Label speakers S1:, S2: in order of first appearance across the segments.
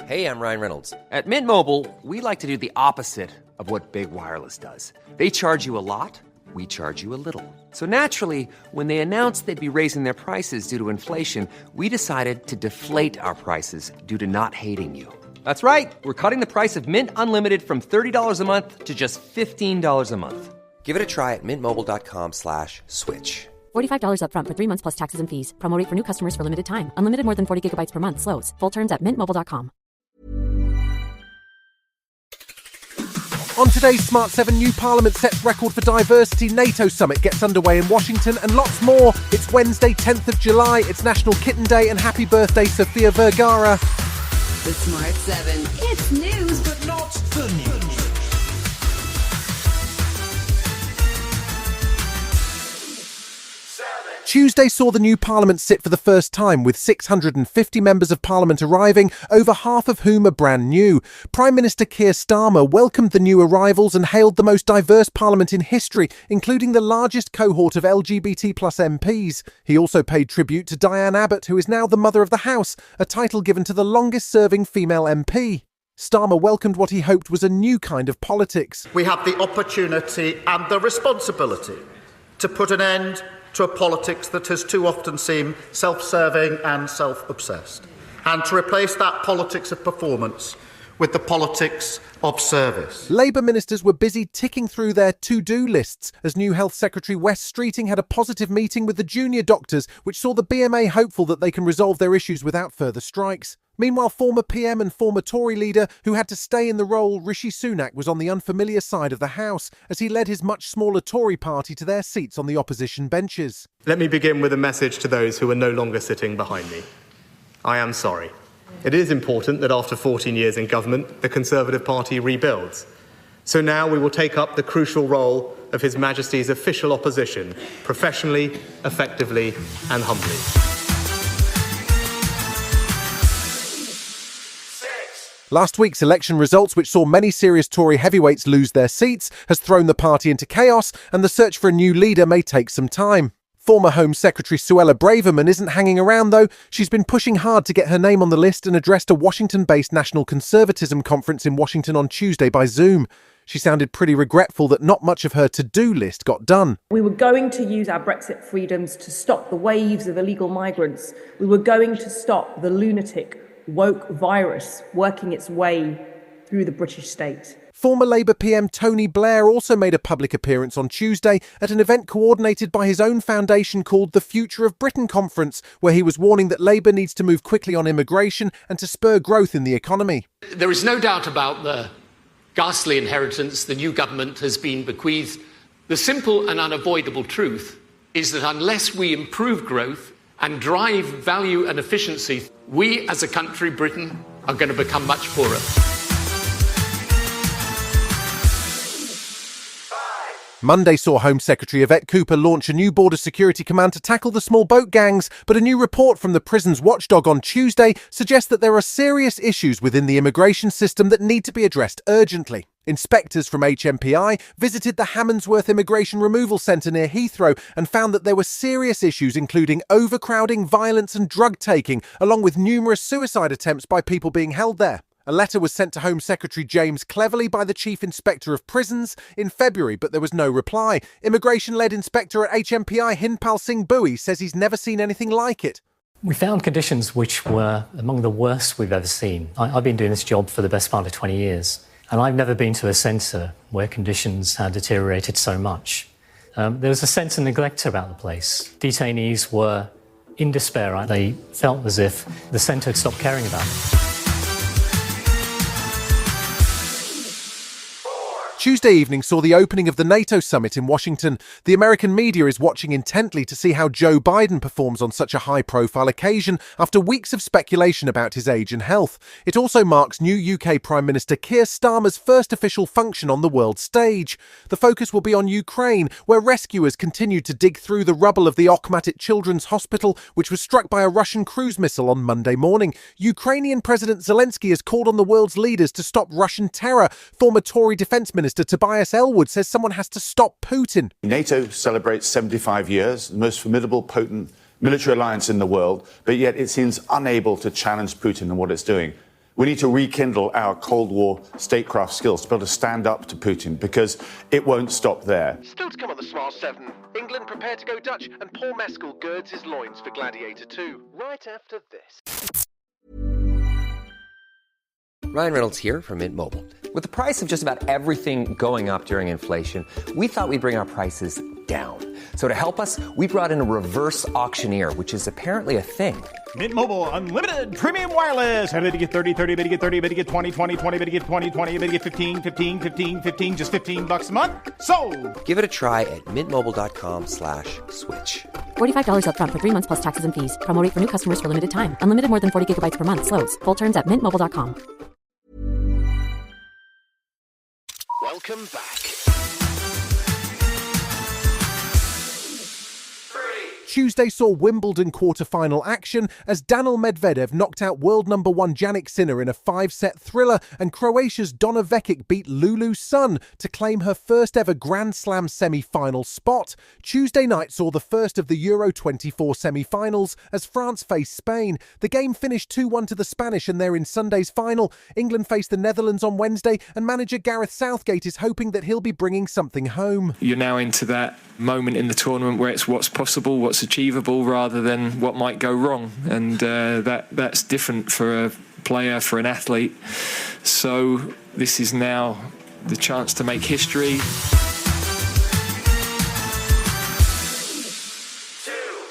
S1: Hey, I'm Ryan Reynolds. At Mint Mobile, we like to do the opposite of what Big Wireless does. They charge you a lot, we charge you a little. So naturally, when they announced they'd be raising their prices due to inflation, we decided to deflate our prices due to not hating you. That's right. We're cutting the price of Mint Unlimited from $30 a month to just $15 a month. Give it a try at mintmobile.com/switch.
S2: $45 up front for 3 months plus taxes and fees. Promo rate for new customers for limited time. Unlimited more than 40 gigabytes per month. Slows full terms at mintmobile.com.
S3: On today's Smart 7, new Parliament sets record for diversity, NATO summit gets underway in Washington, and lots more. It's Wednesday, 10th of July, it's National Kitten Day, and happy birthday, Sofia Vergara.
S4: The Smart 7, it's news, but not the news.
S3: Tuesday saw the new Parliament sit for the first time, with 650 members of Parliament arriving, over half of whom are brand new. Prime Minister Keir Starmer welcomed the new arrivals and hailed the most diverse Parliament in history, including the largest cohort of LGBT+ MPs. He also paid tribute to Diane Abbott, who is now the Mother of the House, a title given to the longest-serving female MP. Starmer welcomed what he hoped was a new kind of politics.
S5: We have the opportunity and the responsibility to put an end to a politics that has too often seemed self-serving and self-obsessed, and to replace that politics of performance with the politics of service.
S3: Labour ministers were busy ticking through their to-do lists as new Health Secretary Wes Streeting had a positive meeting with the junior doctors, which saw the BMA hopeful that they can resolve their issues without further strikes. Meanwhile, former PM and former Tory leader who had to stay in the role, Rishi Sunak, was on the unfamiliar side of the House as he led his much smaller Tory party to their seats on the opposition benches.
S6: Let me begin with a message to those who are no longer sitting behind me. I am sorry. It is important that after 14 years in government, the Conservative Party rebuilds. So now we will take up the crucial role of His Majesty's official opposition, professionally, effectively, and humbly.
S3: Last week's election results, which saw many serious Tory heavyweights lose their seats, has thrown the party into chaos, and the search for a new leader may take some time. Former Home Secretary Suella Braverman isn't hanging around, though. She's been pushing hard to get her name on the list and addressed a Washington-based National Conservatism conference in Washington on Tuesday by Zoom. She sounded pretty regretful that not much of her to-do list got done.
S7: We were going to use our Brexit freedoms to stop the waves of illegal migrants. We were going to stop the lunatic woke virus working its way through the British state.
S3: Former Labour PM Tony Blair also made a public appearance on Tuesday at an event coordinated by his own foundation called the Future of Britain Conference, where he was warning that Labour needs to move quickly on immigration and to spur growth in the economy.
S8: There is no doubt about the ghastly inheritance the new government has been bequeathed. The simple and unavoidable truth is that unless we improve growth and drive value and efficiency, we as a country, Britain, are going to become much poorer.
S3: Monday saw Home Secretary Yvette Cooper launch a new border security command to tackle the small boat gangs, but a new report from the prisons watchdog on Tuesday suggests that there are serious issues within the immigration system that need to be addressed urgently. Inspectors from HMPI visited the Hammondsworth Immigration Removal Centre near Heathrow and found that there were serious issues including overcrowding, violence and drug taking, along with numerous suicide attempts by people being held there. A letter was sent to Home Secretary James Cleverly by the Chief Inspector of Prisons in February, but there was no reply. Immigration-led Inspector at HMPI Hinpal Singh Bui says he's never seen anything like it.
S9: We found conditions which were among the worst we've ever seen. I've been doing this job for the best part of 20 years, and I've never been to a centre where conditions had deteriorated so much. There was a sense of neglect about the place. Detainees were in despair. They felt as if the centre had stopped caring about them.
S3: Tuesday evening saw the opening of the NATO summit in Washington. The American media is watching intently to see how Joe Biden performs on such a high-profile occasion after weeks of speculation about his age and health. It also marks new UK Prime Minister Keir Starmer's first official function on the world stage. The focus will be on Ukraine, where rescuers continued to dig through the rubble of the Okhmatyt Children's Hospital, which was struck by a Russian cruise missile on Monday morning. Ukrainian President Zelensky has called on the world's leaders to stop Russian terror. Former Tory Defence Minister Tobias Ellwood says someone has to stop Putin.
S10: NATO celebrates 75 years, the most formidable, potent military alliance in the world, but yet it seems unable to challenge Putin and what it's doing. We need to rekindle our Cold War statecraft skills to be able to stand up to Putin, because it won't stop there.
S3: Still to come on the Smart 7. England prepared to go Dutch, and Paul Mescal girds his loins for Gladiator 2. Right after this.
S1: Ryan Reynolds here from Mint Mobile. With the price of just about everything going up during inflation, we thought we'd bring our prices down. So to help us, we brought in a reverse auctioneer, which is apparently a thing.
S11: Mint Mobile Unlimited Premium Wireless. How to get 30, 30, bit to get 30, bit to get 20, 20, 20, bit to get 20, 20, bit to get 15, 15, 15, 15, just $15 a month? Sold!
S1: Give it a try at mintmobile.com/switch.
S2: $45 up front for 3 months plus taxes and fees. Promo rate for new customers for limited time. Unlimited more than 40 gigabytes per month. Slows full terms at mintmobile.com.
S3: Welcome back. Tuesday saw Wimbledon quarter-final action as Daniil Medvedev knocked out world number one Jannik Sinner in a 5-set thriller, and Croatia's Donna Vekic beat Lulu Sun to claim her first ever Grand Slam semi-final spot. Tuesday night saw the first of the Euro 24 semi-finals as France faced Spain. The game finished 2-1 to the Spanish, and they're in Sunday's final. England face the Netherlands on Wednesday, and manager Gareth Southgate is hoping that he'll be bringing something home.
S12: You're now into that moment in the tournament where it's what's possible, what's achievable, rather than what might go wrong, and that's different for a player, for an athlete. So this is now the chance to make history.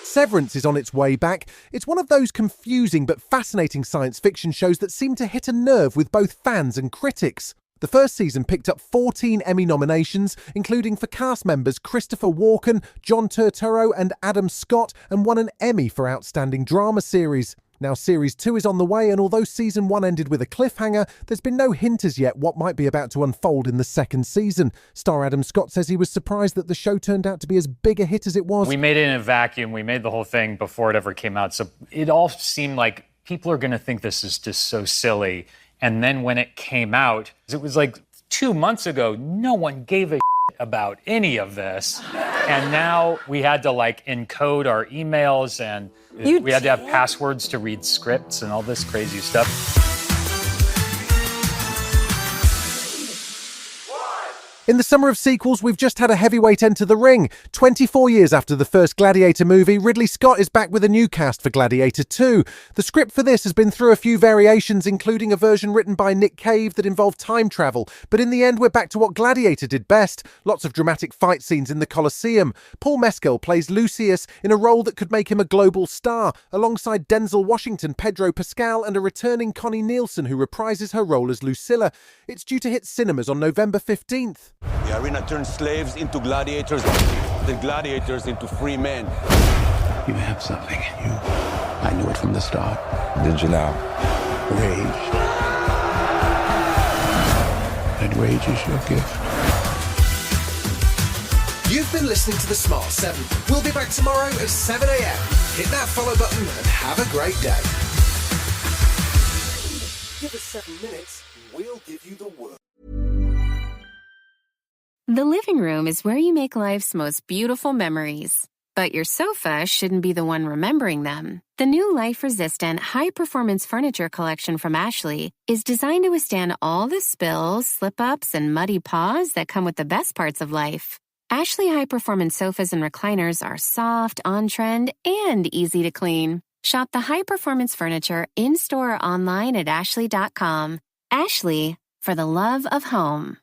S3: Severance is on its way back. It's one of those confusing but fascinating science fiction shows that seem to hit a nerve with both fans and critics. The first season picked up 14 Emmy nominations, including for cast members Christopher Walken, John Turturro and Adam Scott, and won an Emmy for Outstanding Drama Series. Now Series 2 is on the way, and although Season 1 ended with a cliffhanger, there's been no hint as yet what might be about to unfold in the second season. Star Adam Scott says he was surprised that the show turned out to be as big a hit as it was.
S13: We made it in a vacuum. We made the whole thing before it ever came out, so it all seemed like people are going to think this is just so silly. And then when it came out, it was like 2 months ago, no one gave a shit about any of this. And now we had to encode our emails, and we had to have passwords to read scripts and all this crazy stuff.
S3: In the summer of sequels, we've just had a heavyweight enter the ring. 24 years after the first Gladiator movie, Ridley Scott is back with a new cast for Gladiator 2. The script for this has been through a few variations, including a version written by Nick Cave that involved time travel. But in the end, we're back to what Gladiator did best. Lots of dramatic fight scenes in the Colosseum. Paul Mescal plays Lucius in a role that could make him a global star, alongside Denzel Washington, Pedro Pascal, and a returning Connie Nielsen, who reprises her role as Lucilla. It's due to hit cinemas on November 15th.
S14: The arena turns slaves into gladiators, the gladiators into free men.
S15: You have something in you. I knew it from the start.
S14: Did you now?
S15: Rage. And rage is your gift.
S3: You've been listening to The Smart 7. We'll be back tomorrow at 7 a.m. Hit that follow button and have a great day. Give us 7 minutes, we'll give you the word.
S16: The living room is where you make life's most beautiful memories. But your sofa shouldn't be the one remembering them. The new life-resistant, high-performance furniture collection from Ashley is designed to withstand all the spills, slip-ups, and muddy paws that come with the best parts of life. Ashley high-performance sofas and recliners are soft, on-trend, and easy to clean. Shop the high-performance furniture in-store or online at ashley.com. Ashley, for the love of home.